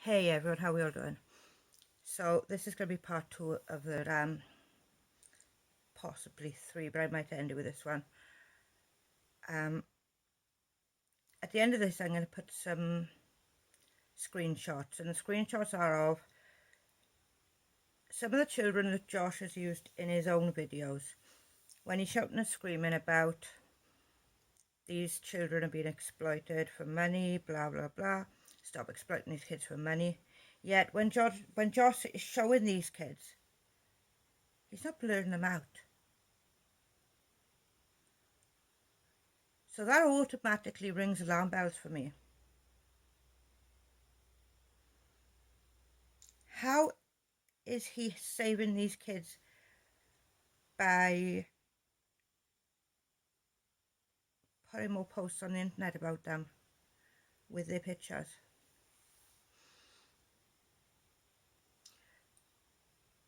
Hey everyone, how we all doing? So this is going to be part two of the possibly three, but I might end it with this one. Um, at the end of this, I'm going to put some screenshots, and the screenshots are of some of the children that Josh has used in his own videos when he's shouting and screaming about these children are being exploited for money, blah blah blah. Stop exploiting these kids for money. Yet when Josh is showing these kids, he's not blurring them out. So that automatically rings alarm bells for me. How is he saving these kids by putting more posts on the internet about them with their pictures?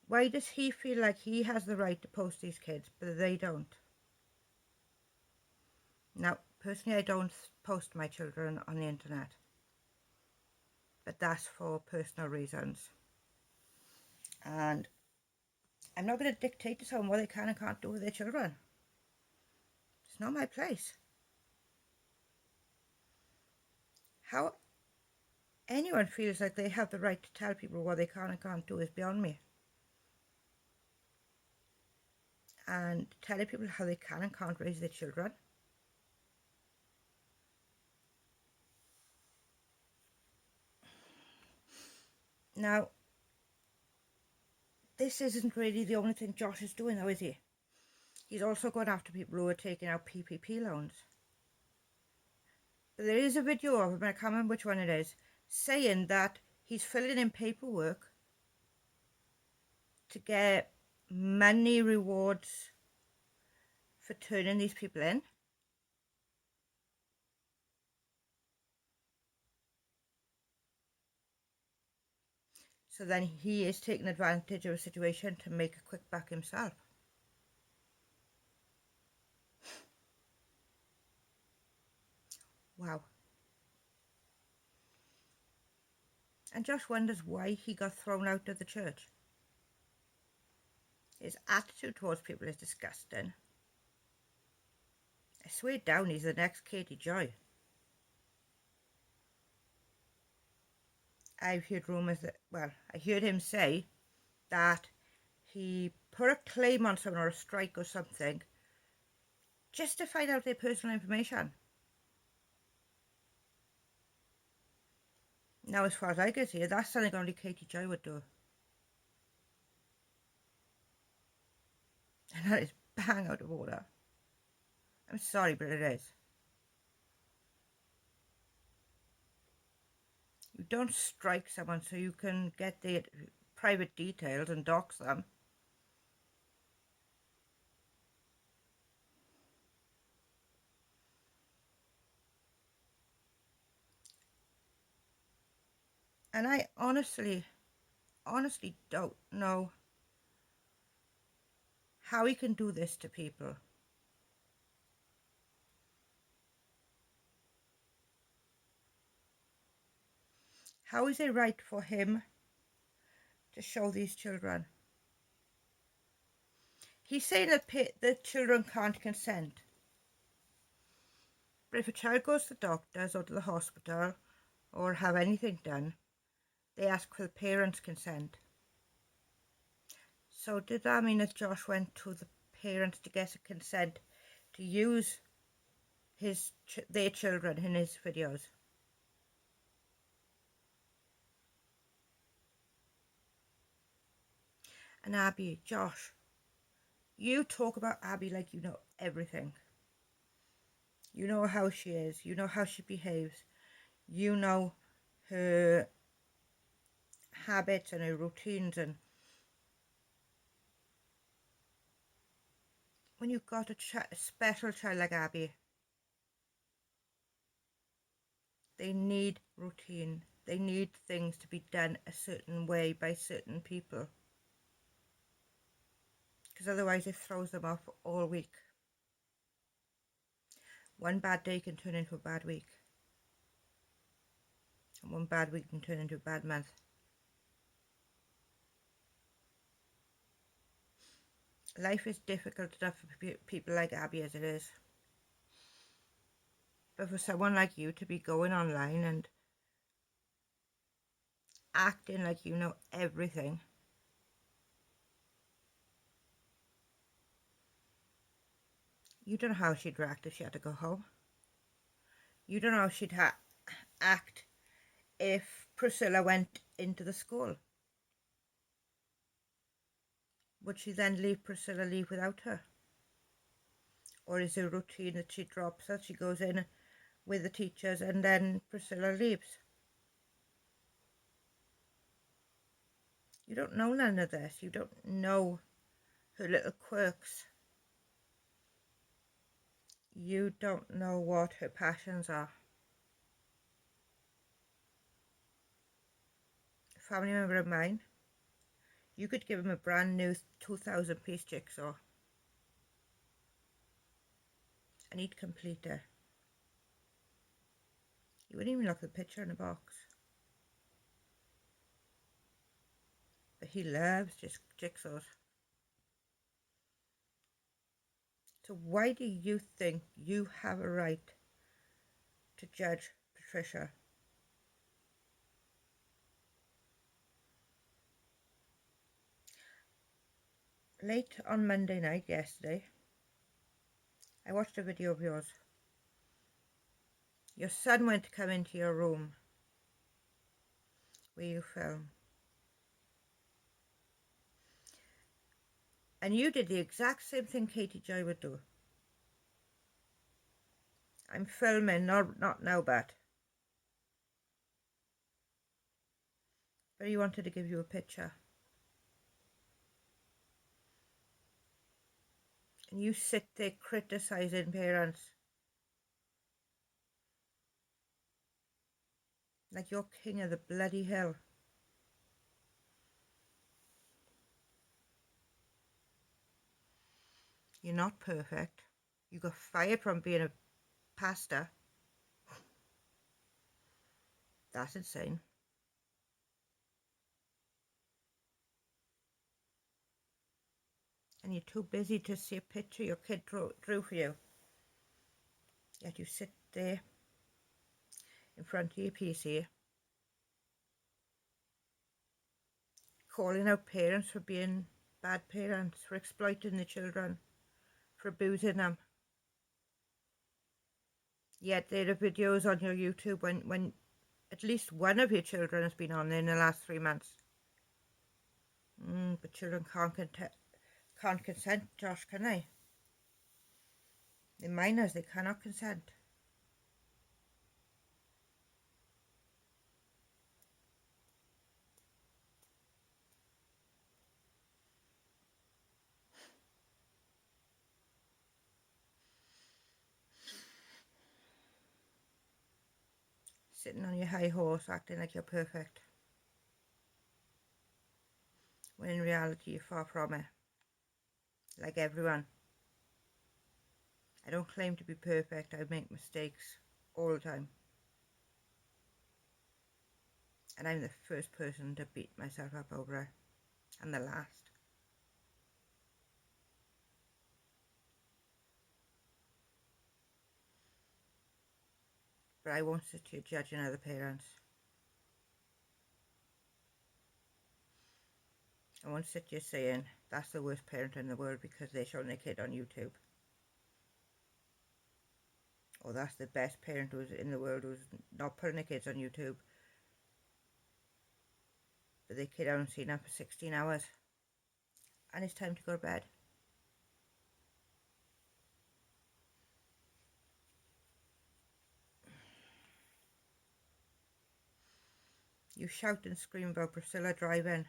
Why does he feel like he has the right to post these kids, but they don't? Now, personally, I don't post my children on the internet, but that's for personal reasons. And I'm not going to dictate to someone what they can and can't do with their children. It's not my place. How anyone feels like they have the right to tell people what they can and can't do is beyond me. And telling people how they can and can't raise their children. Now, this isn't really the only thing Josh is doing though, is he? He's also going after people who are taking out PPP loans. But there is a video of him, I can't remember which one it is, saying that he's filling in paperwork to get money rewards for turning these people in. So then he is taking advantage of a situation to make a quick buck himself. Wow. And Josh wonders why he got thrown out of the church. His attitude towards people is disgusting. I swear down he's the next Katie Joy. I've heard rumours that, well, I heard him say that he put a claim on someone or a strike or something just to find out their personal information. Now, as far as I can see, that's something only Katie Joy would do. And that is bang out of order. I'm sorry, but it is. You don't strike someone so you can get their private details and dox them. And I honestly don't know how he can do this to people. How is it right for him to show these children? He's saying that the children can't consent. But if a child goes to the doctors or to the hospital or have anything done, they ask for the parents' consent. So did that mean that Josh went to the parents to get a consent to use their children in his videos? And Abby, Josh, you talk about Abby like you know everything. You know how she is. You know how she behaves. You know her habits and her routines. And when you've got a special child like Abby, they need routine. They need things to be done a certain way by certain people. Because otherwise it throws them off all week. One bad day can turn into a bad week. And one bad week can turn into a bad month. Life is difficult enough for people like Abby as it is. But for someone like you to be going online and acting like you know everything, you don't know how she'd react if she had to go home. You don't know how she'd act if Priscilla went into the school. Would she then leave Priscilla leave without her? Or is there a routine that she drops her? She goes in with the teachers and then Priscilla leaves. You don't know none of this. You don't know her little quirks. You don't know what her passions are. A family member of mine, you could give him a brand new 2,000-piece jigsaw and he'd complete it. You wouldn't even look at the picture in the box. But he loves just jigsaws. So why do you think you have a right to judge Patricia? Late on Monday night yesterday, I watched a video of yours. Your son went to come into your room where you film. And you did the exact same thing Katie Joy would do. I'm filming, not now, but he wanted to give you a picture. And you sit there criticising parents like you're king of the bloody hill. You're not perfect. You got fired from being a pastor. That's insane. And you're too busy to see a picture your kid drew for you. Yet you sit there in front of your PC calling out parents for being bad parents, for exploiting the children, for abusing them. Yet there are videos on your YouTube when at least one of your children has been on there in the last 3 months. But children can't consent, Josh, can they? They're minors, they cannot consent. Sitting on your high horse acting like you're perfect, when in reality you're far from it. Like everyone. I don't claim to be perfect. I make mistakes all the time. And I'm the first person to beat myself up over it. And the last. But I won't sit here judging other parents. I won't sit here saying that's the worst parent in the world because they're showing their kid on YouTube. Or that's the best parent who's in the world who's not putting their kids on YouTube. But their kid hasn't seen them for 16 hours. And it's time to go to bed. You shout and scream about Priscilla driving.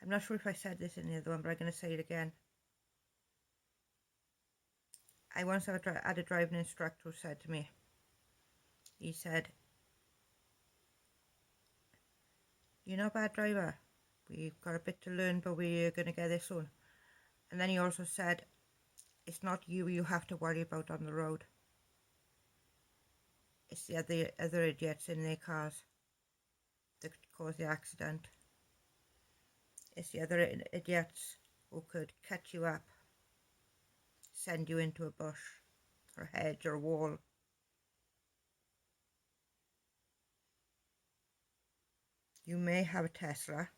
I'm not sure if I said this in the other one, but I'm going to say it again. I once had a driving instructor who said to me, he said, "You're not a bad driver. We've got a bit to learn, but we're going to get there soon." And then he also said, "It's not you have to worry about on the road. It's the other idiots in their cars that cause the accident. It's the other idiots who could cut you up, send you into a bush or a hedge or a wall. You may have a Tesla,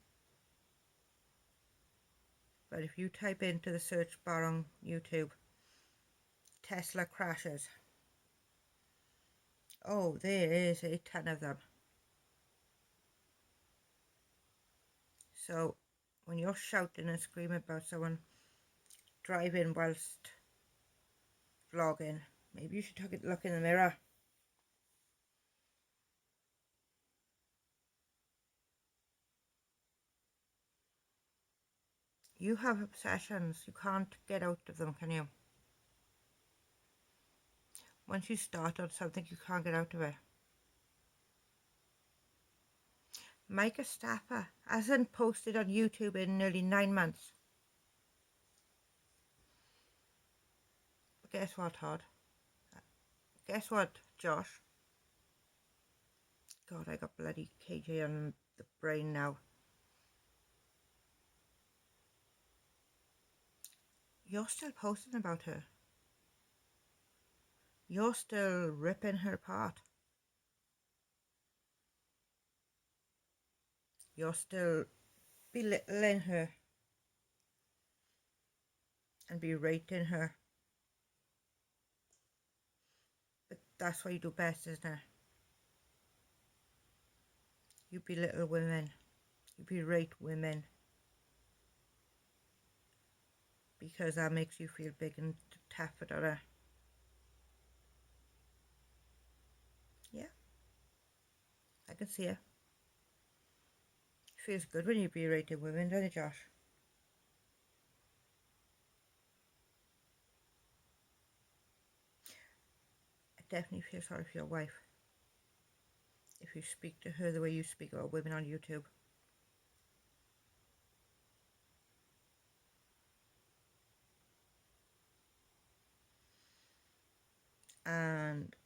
but if you type into the search bar on YouTube, Tesla crashes, oh, there is a ton of them. So when you're shouting and screaming about someone driving whilst vlogging, maybe you should take a look in the mirror. You have obsessions. You can't get out of them, can you? Once you start on something, you can't get out of it. Micah Stapper hasn't posted on YouTube in nearly 9 months. But guess what, Todd? Guess what, Josh? God, I got bloody KJ on the brain now. You're still posting about her. You're still ripping her apart. You're still belittling her and berating her. But that's what you do best, isn't it? You belittle women. You berate women. Because that makes you feel big and tough about her. Yeah, I can see it. It feels good when you berate women, doesn't it, Josh? I definitely feel sorry for your wife if you speak to her the way you speak about women on YouTube. And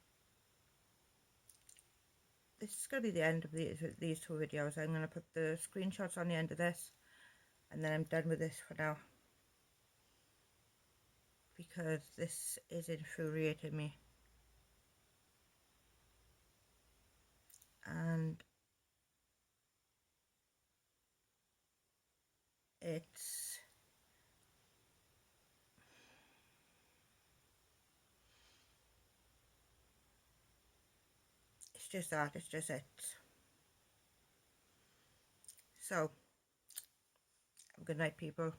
this is going to be the end of these two videos. I'm going to put the screenshots on the end of this, and then I'm done with this for now, because this is infuriating me. And it's just that, it's just it. So, good night, people.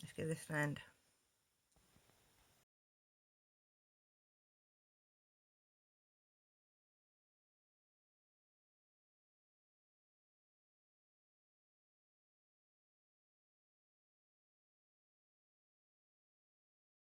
Let's give this an end.